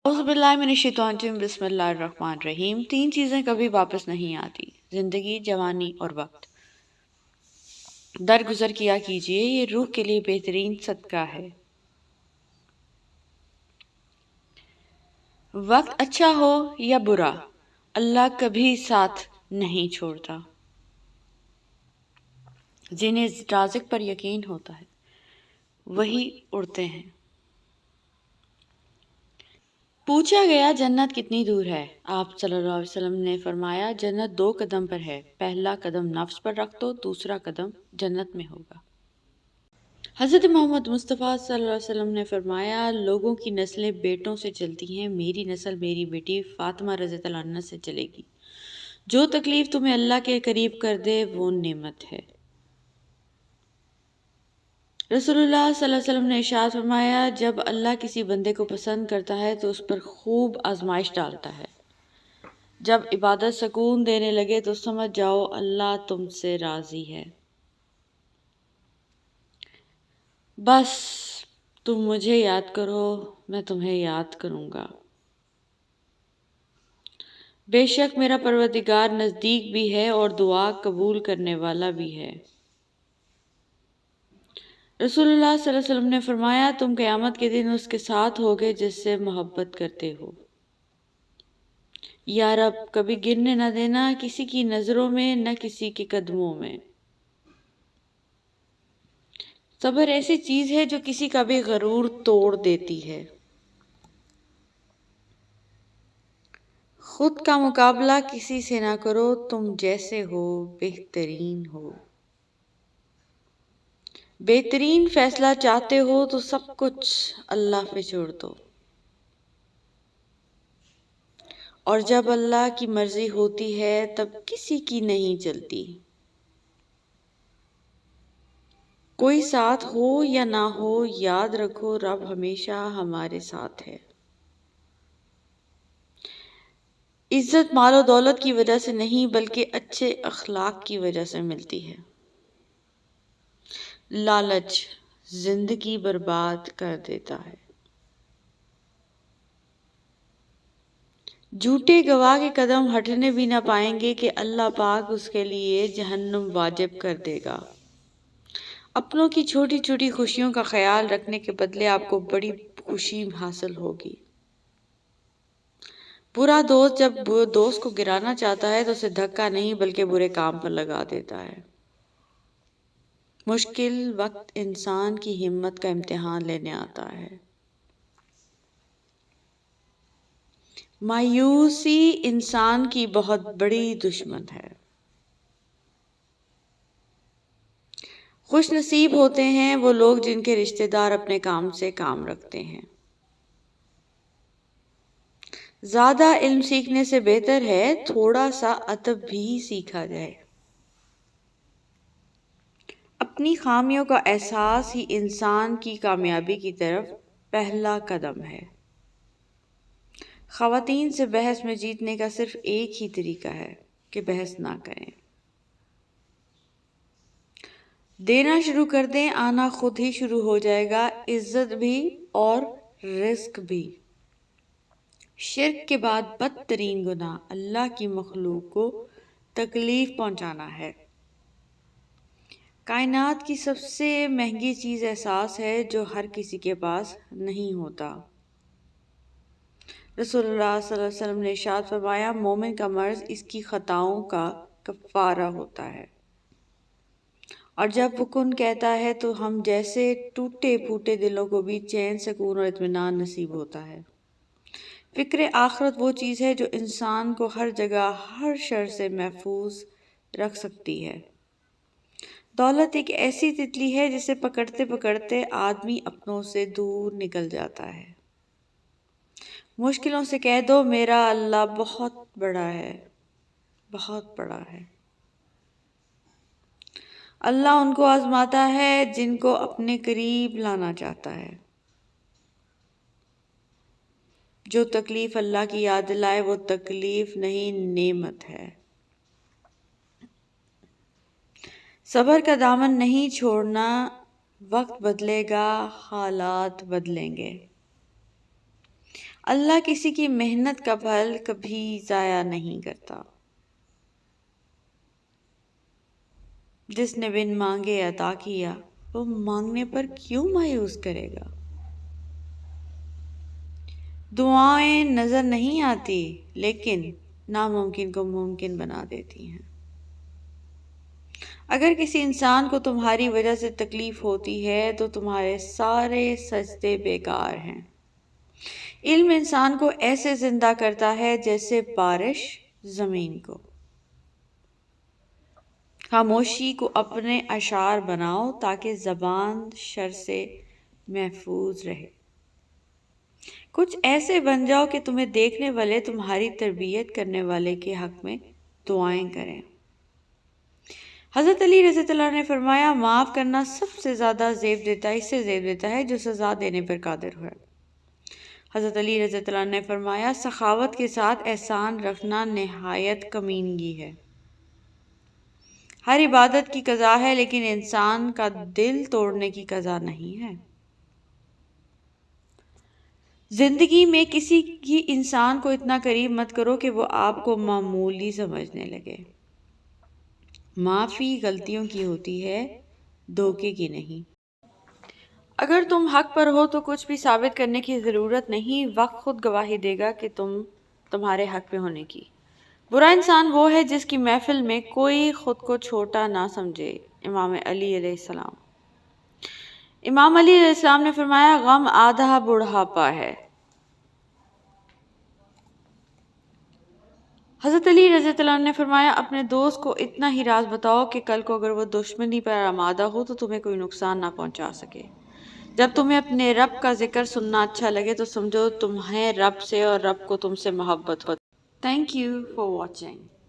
औज़ुबिल्लाहिमिनश्शैतानिर्रजीम बिस्मिल्लाहिर्रहमानिर्रहीम। 3 चीज़ें कभी वापस नहीं आती: ज़िंदगी, जवानी और वक्त। दरगुजर किया कीजिए, ये रूह के लिए बेहतरीन सदका है। वक्त अच्छा हो या बुरा, अल्लाह कभी साथ नहीं छोड़ता। जिन्हें राज़िक पर यकीन होता है वही उड़ते हैं। पूछा गया, जन्नत कितनी दूर है? आप सल्लल्लाहु अलैहि वसल्लम ने फरमाया, जन्नत 2 कदम पर है। पहला कदम नफ्स पर रख दो, दूसरा कदम जन्नत में होगा। हज़रत मोहम्मद मुस्तफ़ा सल्लल्लाहु अलैहि वसल्लम ने फरमाया, लोगों की नस्लें बेटों से चलती हैं, मेरी नस्ल मेरी बेटी फ़ातिमा रज़ियल्लाहु अन्हा से चलेगी। जो तकलीफ़ तुम्हें अल्लाह के करीब कर दे वो नेमत है। रसूलुल्लाह सल्लल्लाहु अलैहि वसल्लम ने इरशाद फरमाया, जब अल्लाह किसी बंदे को पसंद करता है तो उस पर खूब आजमाइश डालता है। जब इबादत सुकून देने लगे तो समझ जाओ अल्लाह तुमसे राज़ी है। बस तुम मुझे याद करो, मैं तुम्हें याद करूँगा। बेशक मेरा परवरदिगार नज़दीक भी है और दुआ कबूल करने वाला भी है। रसूलुल्लाह सल्लल्लाहु अलैहि वसल्लम ने फरमाया, तुम क़यामत के दिन उसके साथ होगे जिससे मोहब्बत करते हो। या रब, कभी गिरने न देना किसी की नज़रों में न किसी के कदमों में। सब्र ऐसी चीज़ है जो किसी का भी गरूर तोड़ देती है। खुद का मुकाबला किसी से ना करो, तुम जैसे हो बेहतरीन हो। बेहतरीन फैसला चाहते हो तो सब कुछ अल्लाह पे छोड़ दो। और जब अल्लाह की मर्जी होती है तब किसी की नहीं चलती। कोई साथ हो या ना हो, याद रखो रब हमेशा हमारे साथ है। इज्जत मालो दौलत की वजह से नहीं बल्कि अच्छे अखलाक की वजह से मिलती है। लालच जिंदगी बर्बाद कर देता है। झूठे गवाह के कदम हटने भी ना पाएंगे कि अल्लाह पाक उसके लिए जहन्नुम वाजिब कर देगा। अपनों की छोटी छोटी खुशियों का ख्याल रखने के बदले आपको बड़ी खुशी हासिल होगी। बुरा दोस्त जब दोस्त को गिराना चाहता है तो उसे धक्का नहीं बल्कि बुरे काम पर लगा देता है। मुश्किल वक्त इंसान की हिम्मत का इम्तिहान लेने आता है। मायूसी इंसान की बहुत बड़ी दुश्मन है। खुश नसीब होते हैं वो लोग जिनके रिश्तेदार अपने काम से काम रखते हैं। ज्यादा इल्म सीखने से बेहतर है थोड़ा सा अदब भी सीखा जाए। अपनी खामियों का एहसास ही इंसान की कामयाबी की तरफ पहला कदम है। ख़वातीन से बहस में जीतने का सिर्फ एक ही तरीका है कि बहस ना करें। देना शुरू कर दें, आना खुद ही शुरू हो जाएगा, इज्जत भी और रिस्क भी। शिर्क के बाद बदतरीन गुनाह अल्लाह की मखलूक को तकलीफ पहुंचाना है। कायनात की सबसे महंगी चीज़ एहसास है जो हर किसी के पास नहीं होता। रसूलुल्लाह सल्लल्लाहु अलैहि वसल्लम ने इरशाद फरमाया, मोमिन का मर्ज इसकी खताओं का कफ़ारा होता है। और जब वो कुन कहता है तो हम जैसे टूटे फूटे दिलों को भी चैन सुकून और इत्मीनान नसीब होता है। फिक्र आखिरत वो चीज़ है जो इंसान को हर जगह हर शर से महफूज रख सकती है। दौलत एक ऐसी तितली है जिसे पकड़ते पकड़ते आदमी अपनों से दूर निकल जाता है। मुश्किलों से कह दो मेरा अल्लाह बहुत बड़ा है, बहुत बड़ा है। अल्लाह उनको आजमाता है जिनको अपने करीब लाना चाहता है। जो तकलीफ अल्लाह की याद दिलाए वो तकलीफ नहीं नेमत है। सब्र का दामन नहीं छोड़ना, वक्त बदलेगा हालात बदलेंगे। اللہ کسی کی محنت کا پھل کبھی ضائع نہیں کرتا۔ جس نے بن مانگے عطا کیا، وہ مانگنے پر کیوں مایوس کرے گا؟ دعائیں نظر نہیں آتی لیکن ناممکن کو ممکن بنا دیتی ہیں۔ اگر کسی انسان کو تمہاری وجہ سے تکلیف ہوتی ہے تو تمہارے سارے سجدے بیکار ہیں۔ علم انسان کو ایسے زندہ کرتا ہے جیسے بارش زمین کو۔ خاموشی کو اپنے اشعار بناؤ تاکہ زبان شر سے محفوظ رہے۔ کچھ ایسے بن جاؤ کہ تمہیں دیکھنے والے تمہاری تربیت کرنے والے کے حق میں دعائیں کریں۔ حضرت علی رضی اللہ عنہ نے فرمایا، معاف کرنا سب سے زیادہ زیب دیتا ہے جو سزا دینے پر قادر ہے۔ حضرت علی رضی اللہ عنہ نے فرمایا، سخاوت کے ساتھ احسان رکھنا نہایت کمینگی ہے۔ ہر عبادت کی قضا ہے لیکن انسان کا دل توڑنے کی قضا نہیں ہے۔ زندگی میں کسی کی انسان کو اتنا قریب مت کرو کہ وہ آپ کو معمولی سمجھنے لگے۔ معافی غلطیوں کی ہوتی ہے، دھوکے کی نہیں۔ اگر تم حق پر ہو تو کچھ بھی ثابت کرنے کی ضرورت نہیں، وقت خود گواہی دے گا کہ تمہارے حق پہ ہونے کی۔ برا انسان وہ ہے جس کی محفل میں کوئی خود کو چھوٹا نہ سمجھے۔ امام علی علیہ السلام۔ امام علی علیہ السلام نے فرمایا، غم آدھا بڑھاپا ہے۔ حضرت علی رضی اللہ عنہ نے فرمایا، اپنے دوست کو اتنا ہی راز بتاؤ کہ کل کو اگر وہ دشمنی پر آمادہ ہو تو تمہیں کوئی نقصان نہ پہنچا سکے۔ جب تمہیں اپنے رب کا ذکر سننا اچھا لگے تو سمجھو تمہیں رب سے اور رب کو تم سے محبت ہو۔ Thank you for watching.